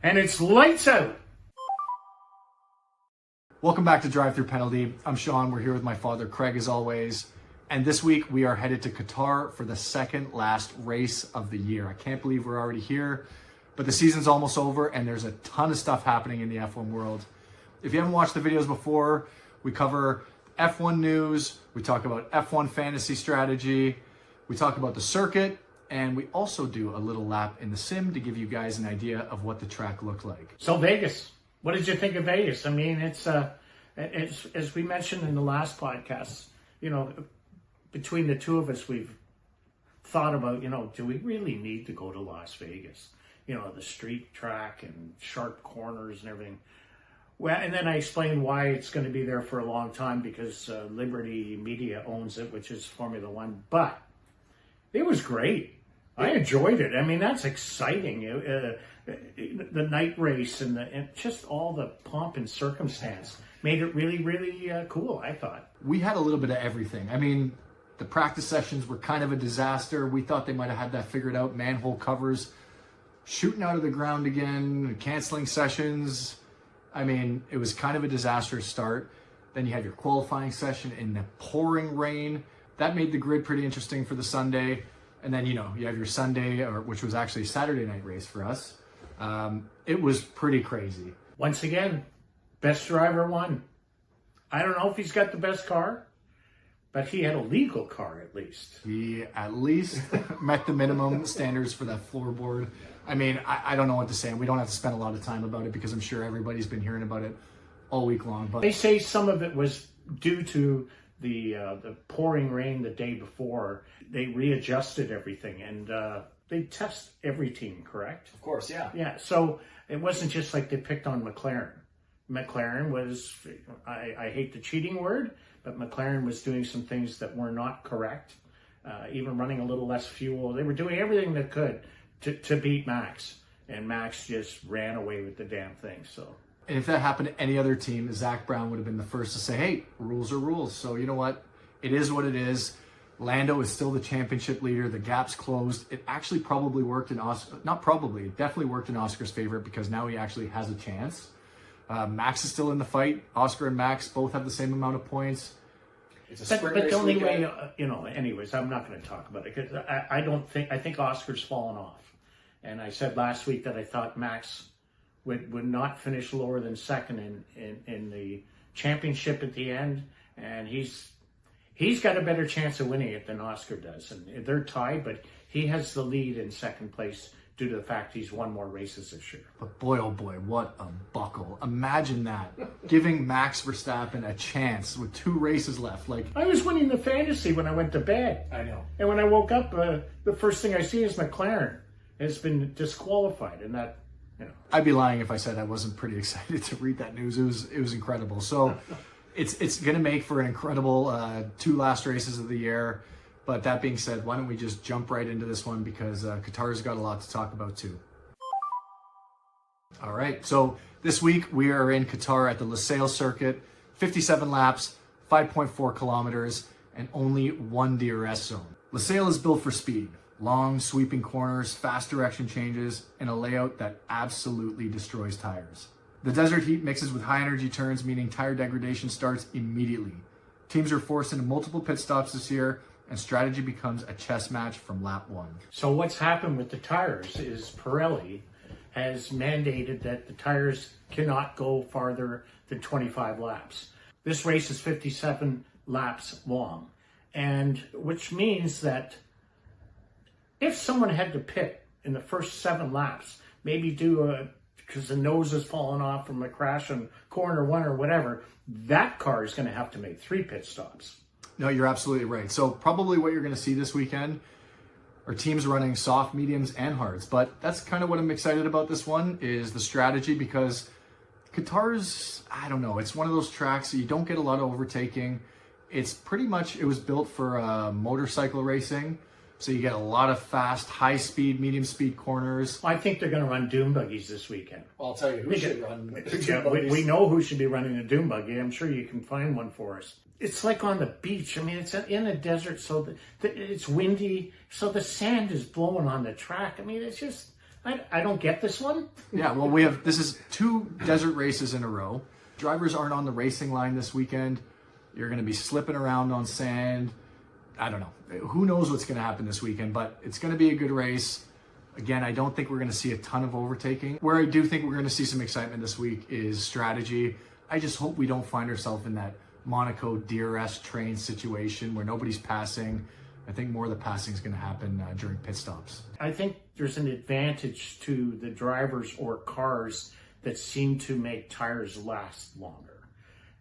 and it's lights out. Welcome back to Drive Through Penalty. I'm Sean. We're here with my father, Craig, as always. And this week we are headed to Qatar for the second last race of the year. I can't believe we're already here, but the season's almost over and there's a ton of stuff happening in the F1 world. If you haven't watched the videos before, we cover F1 news, we talk about F1 fantasy strategy, we talk about the circuit, and we also do a little lap in the sim to give you guys an idea of what the track looked like. So Vegas, what did you think of Vegas? I mean, it's as we mentioned in the last podcast, you know, between the two of us, we've thought about, you know, do we really need to go to Las Vegas? You know, the street track and sharp corners and everything. Well, and then I explained why it's going to be there for a long time, because Liberty Media owns it, which is Formula One. But it was great. I enjoyed it. I mean, that's exciting. The night race and just all the pomp and circumstance made it really, really cool, I thought. We had a little bit of everything. I mean, the practice sessions were kind of a disaster. We thought they might have had that figured out. Manhole covers shooting out of the ground again, canceling sessions. I mean, it was kind of a disastrous start. Then you have your qualifying session in the pouring rain. That made the grid pretty interesting for the Sunday. And then, you know, you have your Sunday, which was actually a Saturday night race for us. It was pretty crazy. Once again, best driver won. I don't know if he's got the best car, but he had a legal car at least. He at least met the minimum standards for that floorboard. I mean, I don't know what to say. We don't have to spend a lot of time about it because I'm sure everybody's been hearing about it all week long. But they say some of it was due to the pouring rain the day before. They readjusted everything, and they test every team, correct? Of course, yeah. Yeah, so it wasn't just like they picked on McLaren. McLaren was, I hate the cheating word, but McLaren was doing some things that were not correct, even running a little less fuel. They were doing everything they could to beat Max, and Max just ran away with the damn thing. So. And if that happened to any other team, Zach Brown would have been the first to say, hey, rules are rules. So you know what? It is what it is. Lando is still the championship leader. The gap's closed. It actually probably worked in it definitely worked in Oscar's favor, because now he actually has a chance. Max is still in the fight. Oscar and Max both have the same amount of points. It's a but the only way, you know, anyways, I'm not going to talk about it, because I think Oscar's fallen off. And I said last week that I thought Max would not finish lower than second in the championship at the end, and he's got a better chance of winning it than Oscar does. And they're tied, but he has the lead in second place due to the fact he's won more races this year. But boy, oh boy, what a buckle. Imagine that. Giving Max Verstappen a chance with 2 races left. Like, I was winning the fantasy when I went to bed. I know. And when I woke up, the first thing I see is McLaren has been disqualified, and that, you know. I'd be lying if I said I wasn't pretty excited to read that news. It was incredible. So it's going to make for an incredible 2 last races of the year. But that being said, why don't we just jump right into this one, because Qatar's got a lot to talk about too. All right, so this week we are in Qatar at the Lusail circuit, 57 laps, 5.4 kilometers, and only 1 DRS zone. Lusail is built for speed, long sweeping corners, fast direction changes, and a layout that absolutely destroys tires. The desert heat mixes with high energy turns, meaning tire degradation starts immediately. Teams are forced into multiple pit stops this year, and strategy becomes a chess match from lap 1. So what's happened with the tires is Pirelli has mandated that the tires cannot go farther than 25 laps. This race is 57 laps long, and which means that if someone had to pit in the first 7 laps, maybe because the nose has fallen off from a crash on corner 1 or whatever, that car is going to have to make 3 pit stops. No, you're absolutely right. So probably what you're going to see this weekend are teams running soft, mediums, and hards. But that's kind of what I'm excited about this one, is the strategy, because Qatar's, I don't know, it's one of those tracks that you don't get a lot of overtaking. It's pretty much, it was built for motorcycle racing. So you get a lot of fast, high speed, medium speed corners. I think they're going to run doom buggies this weekend. Well, I'll tell you who should run doom buggies. We know who should be running a doom buggy. I'm sure you can find one for us. It's like on the beach. I mean, it's in a desert, so it's windy, so the sand is blowing on the track. I mean, it's just I don't get this one. Yeah, well, this is 2 desert races in a row. Drivers aren't on the racing line this weekend. You're going to be slipping around on sand. I don't know. Who knows what's going to happen this weekend, but it's going to be a good race. Again, I don't think we're going to see a ton of overtaking. Where I do think we're going to see some excitement this week is strategy. I just hope we don't find ourselves in that Monaco DRS train situation where nobody's passing. I think more of the passing is going to happen during pit stops. I think there's an advantage to the drivers or cars that seem to make tires last longer.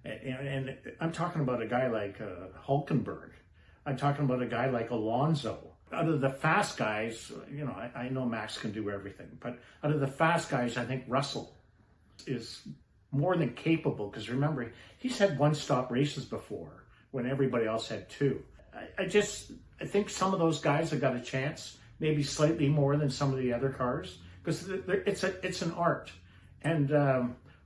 And I'm talking about a guy like Hulkenberg. I'm talking about a guy like Alonso. Out of the fast guys, you know, I know Max can do everything, but out of the fast guys, I think Russell is more than capable, because remember, he's had one-stop races before when everybody else had 2. I think some of those guys have got a chance, maybe slightly more than some of the other cars, because it's an art. And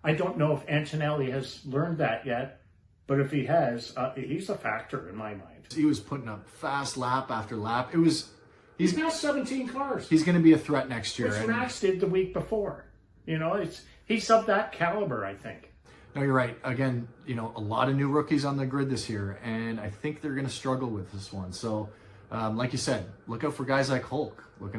I don't know if Antonelli has learned that yet, but if he has, he's a factor in my mind. He was putting up fast lap after lap. He's got 17 cars. He's going to be a threat next year. Which Max did the week before. You know, he's of that caliber, I think. No, you're right. Again, you know, a lot of new rookies on the grid this year, and I think they're going to struggle with this one. So, like you said, look out for guys like Hulk. Look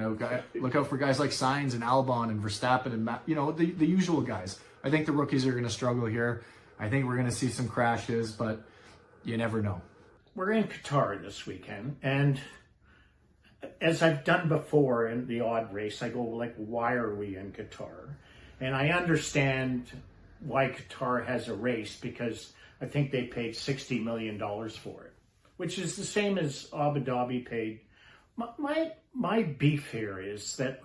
out for guys like Sainz and Albon and Verstappen and you know, the usual guys. I think the rookies are going to struggle here. I think we're going to see some crashes, but you never know. We're in Qatar this weekend, and as I've done before in the odd race, I go like, why are we in Qatar? And I understand why Qatar has a race, because I think they paid $60 million for it, which is the same as Abu Dhabi paid. My beef here is that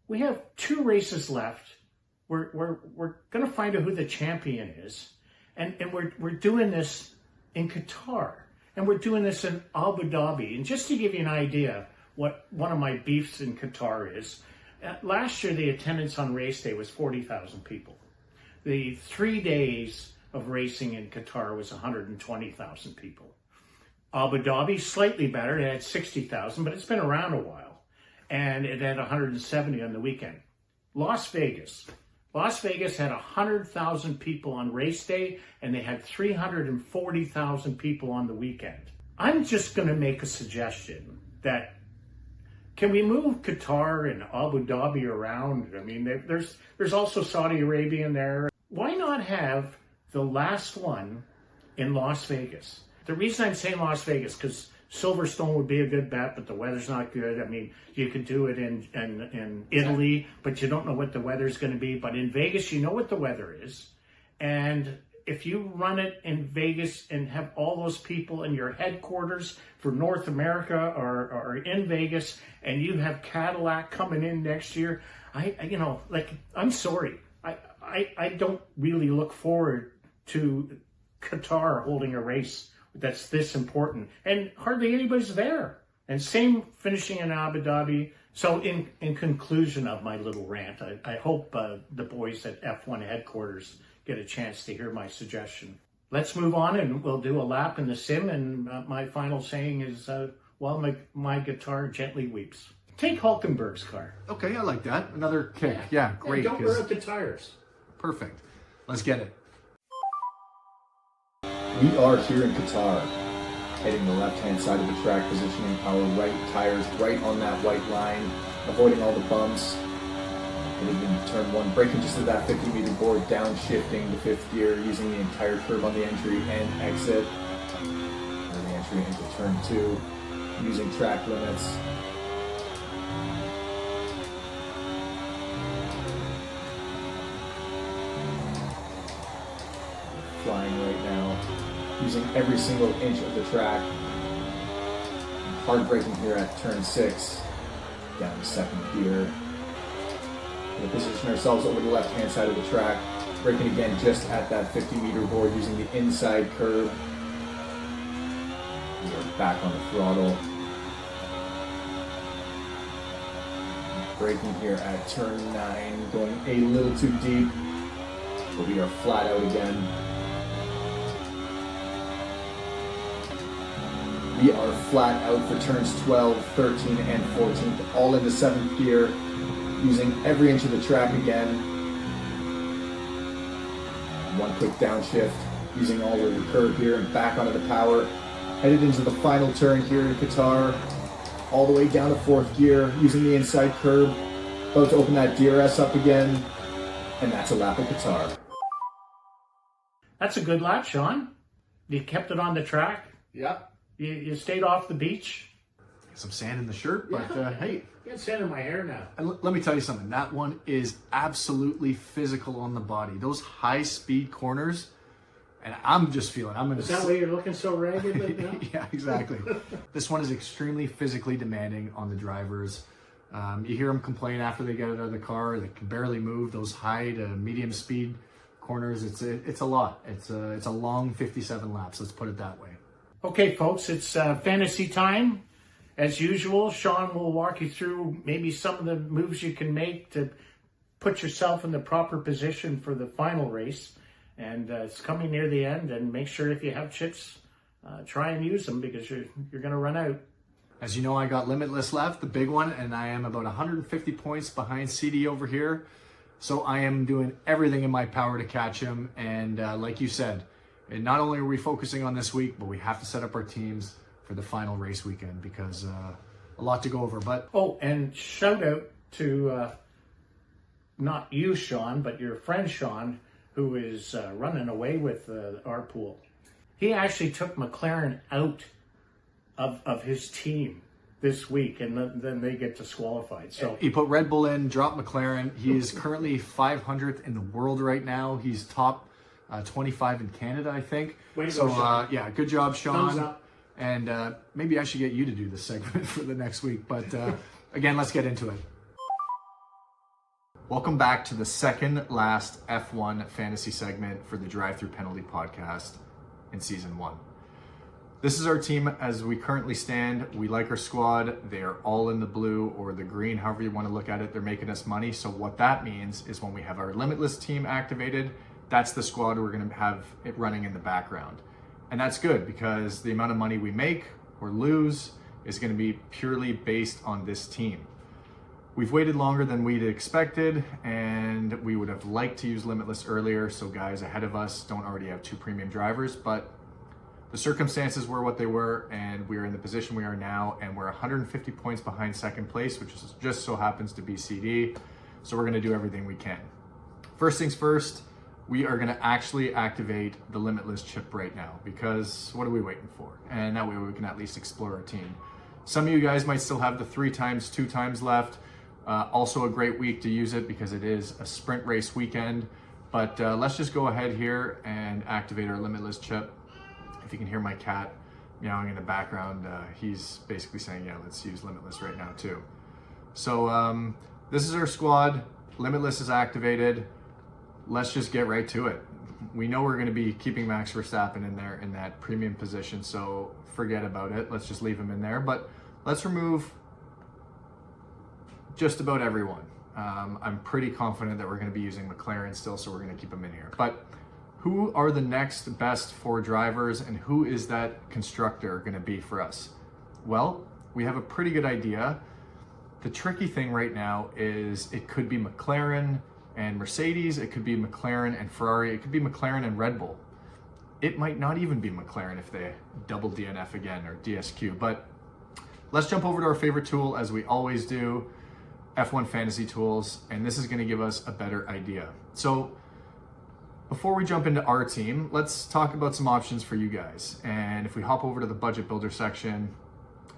we have 2 races left. We're going to find out who the champion is, and we're doing this in Qatar, and we're doing this in Abu Dhabi. And just to give you an idea what one of my beefs in Qatar is, last year the attendance on race day was 40,000 people. The 3 days of racing in Qatar was 120,000 people. Abu Dhabi, slightly better, it had 60,000, but it's been around a while. And it had 170 on the weekend. Las Vegas had 100,000 people on race day, and they had 340,000 people on the weekend. I'm just going to make a suggestion that, can we move Qatar and Abu Dhabi around? I mean, there's also Saudi Arabia in there. Why not have the last one in Las Vegas? The reason I'm saying Las Vegas, because Silverstone would be a good bet, but the weather's not good. I mean, you could do it in Italy, but you don't know what the weather's going to be. But in Vegas, you know what the weather is. And if you run it in Vegas and have all those people in your headquarters for North America or in Vegas, and you have Cadillac coming in next year, I'm sorry. I don't really look forward to Qatar holding a race that's this important, and hardly anybody's there. And same finishing in Abu Dhabi. So in conclusion of my little rant, I hope the boys at F1 headquarters get a chance to hear my suggestion. Let's move on, and we'll do a lap in the sim, and my final saying is, while my guitar gently weeps. Take Hulkenberg's car. Okay, I like that. Another kick. Yeah, great. And don't wear out the tires. Perfect. Let's get it. We are here in Qatar, heading the left-hand side of the track, positioning our right tires right on that white line, avoiding all the bumps, and even turn 1, braking just at that 50-meter board, downshifting the 5th gear, using the entire curve on the entry and exit, and the entry into turn 2, using track limits. Flying right now, using every single inch of the track. Hard braking here at turn 6, down to 2nd gear. We'll position ourselves over the left-hand side of the track, braking again just at that 50-meter board, using the inside curve. We are back on the throttle. Braking here at turn 9, going a little too deep, but we are flat out again. We are flat out for turns 12, 13, and 14, all into 7th gear. using every inch of the track again. One quick downshift, using all of the curve here and back onto the power. Headed into the final turn here in Qatar, all the way down to 4th gear, using the inside curve. About to open that DRS up again, and that's a lap of Qatar. That's a good lap, Sean. You kept it on the track. Yep. You stayed off the beach. Some sand in the shirt, but hey. You got sand in my hair now. Let me tell you something. That one is absolutely physical on the body. Those high-speed corners, and I'm just feeling. Is that why you're looking so ragged right now? Yeah, exactly. This one is extremely physically demanding on the drivers. You hear them complain after they get out of the car. They can barely move. Those high to medium speed corners. It's a lot. It's a long 57 laps. Let's put it that way. Okay, folks, it's fantasy time. As usual, Sean will walk you through maybe some of the moves you can make to put yourself in the proper position for the final race. And it's coming near the end, and make sure if you have chips, try and use them because you're going to run out. As you know, I got Limitless left, the big one, and I am about 150 points behind CD over here. So I am doing everything in my power to catch him. And like you said, and not only are we focusing on this week, but we have to set up our teams for the final race weekend because a lot to go over. But and shout out to not you, Sean, but your friend Sean, who is running away with our pool. He actually took McLaren out of his team this week, and then they get disqualified. So he put Red Bull in, dropped McLaren. He is currently 500th in the world right now. He's top 25 in Canada, I think. Yeah, good job, Sean. Thumbs up. And maybe I should get you to do this segment for the next week. But again, let's get into it. Welcome back to the second last F1 fantasy segment for the Drive Through Penalty podcast in season 1. This is our team as we currently stand. We like our squad. They are all in the blue or the green, however you want to look at it. They're making us money. So what that means is when we have our Limitless team activated, that's the squad we're going to have it running in the background. And that's good because the amount of money we make or lose is going to be purely based on this team. We've waited longer than we'd expected, and we would have liked to use Limitless earlier so guys ahead of us don't already have 2 premium drivers, but the circumstances were what they were, and we're in the position we are now, and we're 150 points behind second place, which just so happens to be CD, so we're going to do everything we can. First things first, we are going to actually activate the Limitless chip right now because what are we waiting for? And that way we can at least explore our team. Some of you guys might still have the 3 times, 2 times left. Also a great week to use it because it is a sprint race weekend. But let's just go ahead here and activate our Limitless chip. If you can hear my cat meowing in the background, he's basically saying, yeah, let's use Limitless right now too. So this is our squad. Limitless is activated. Let's just get right to it. We know we're going to be keeping Max Verstappen in there in that premium position, so forget about it. Let's just leave him in there. But let's remove just about everyone. I'm pretty confident that we're going to be using McLaren still, so we're going to keep him in here. But who are the next best 4 drivers, and who is that constructor going to be for us? Well, we have a pretty good idea. The tricky thing right now is it could be McLaren and Mercedes, it could be McLaren and Ferrari, it could be McLaren and Red Bull. It might not even be McLaren if they double DNF again or DSQ, but let's jump over to our favorite tool as we always do, F1 Fantasy Tools, and this is going to give us a better idea. So before we jump into our team, let's talk about some options for you guys. And if we hop over to the budget builder section,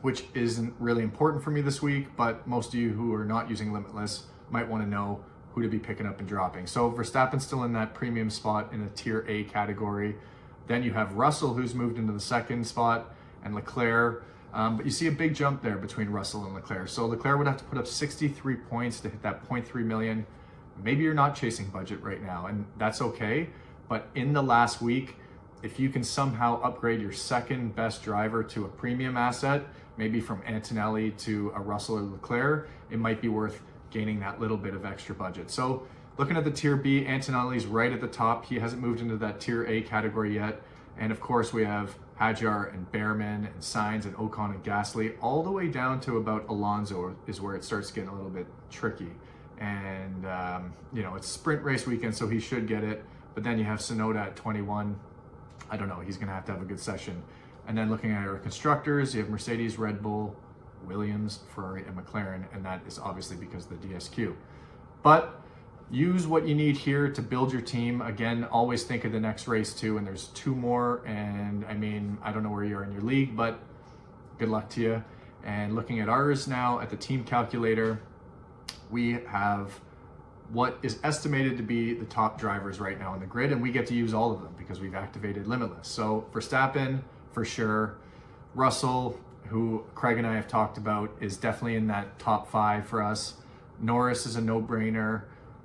which isn't really important for me this week, but most of you who are not using Limitless might want to know who to be picking up and dropping. So Verstappen's still in that premium spot in a tier A category. Then you have Russell, who's moved into the second spot, and Leclerc. But you see a big jump there between Russell and Leclerc. So Leclerc would have to put up 63 points to hit that 0.3 million. Maybe you're not chasing budget right now, and that's okay. But in the last week, if you can somehow upgrade your second best driver to a premium asset, maybe from Antonelli to a Russell or Leclerc, it might be worth gaining that little bit of extra budget. So looking at the tier B, Antonelli's right at the top. He hasn't moved into that tier A category yet. And of course we have Hadjar and Behrman and Sainz and Ocon and Gasly, all the way down to about Alonso is where it starts getting a little bit tricky. And, you know, it's sprint race weekend, so he should get it. But then you have Sonoda at 21. I don't know, he's going to have a good session. And then looking at our constructors, you have Mercedes, Red Bull, Williams, Ferrari, and McLaren. And that is obviously because of the DSQ. But use what you need here to build your team. Again, always think of the next race too. And there's 2 more. And I mean, I don't know where you are in your league, but good luck to you. And looking at ours now at the team calculator, we have what is estimated to be the top drivers right now in the grid, and we get to use all of them because we've activated Limitless. So Verstappen, for sure. Russell, who Craig and I have talked about, is definitely in that top 5 for us. Norris is a no-brainer.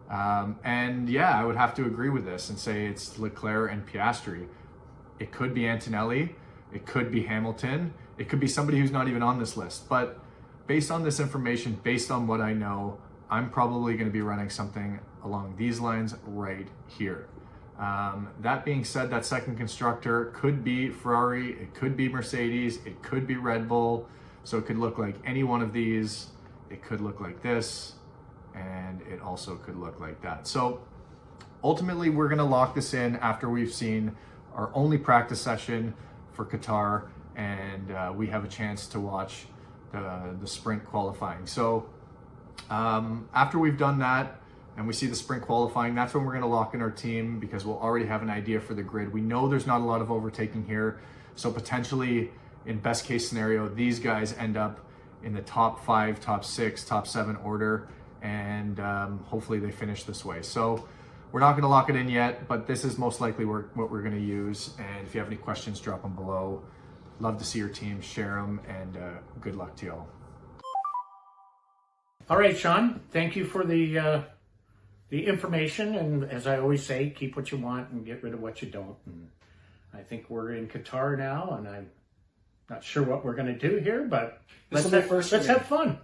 And yeah, I would have to agree with this and say it's Leclerc and Piastri. It could be Antonelli. It could be Hamilton. It could be somebody who's not even on this list. But based on this information, based on what I know, I'm probably going to be running something along these lines right here. That being said, that second constructor could be Ferrari, it could be Mercedes, it could be Red Bull. So it could look like any one of these. It could look like this, and it also could look like that. So ultimately, we're going to lock this in after we've seen our only practice session for Qatar, and we have a chance to watch the sprint qualifying. So after we've done that and we see the sprint qualifying, that's when we're going to lock in our team because we'll already have an idea for the grid. We know there's not a lot of overtaking here, so potentially in best case scenario, these guys end up in the top 5, top 6, top 7 order, and hopefully they finish this way. So we're not going to lock it in yet, but this is most likely what we're going to use. And if you have any questions, drop them below. Love to see your team, share them, and good luck to y'all. All right, Sean, thank you for the information. And as I always say, keep what you want and get rid of what you don't. And I think we're in Qatar now, and I'm not sure what we're going to do here, but let's have fun.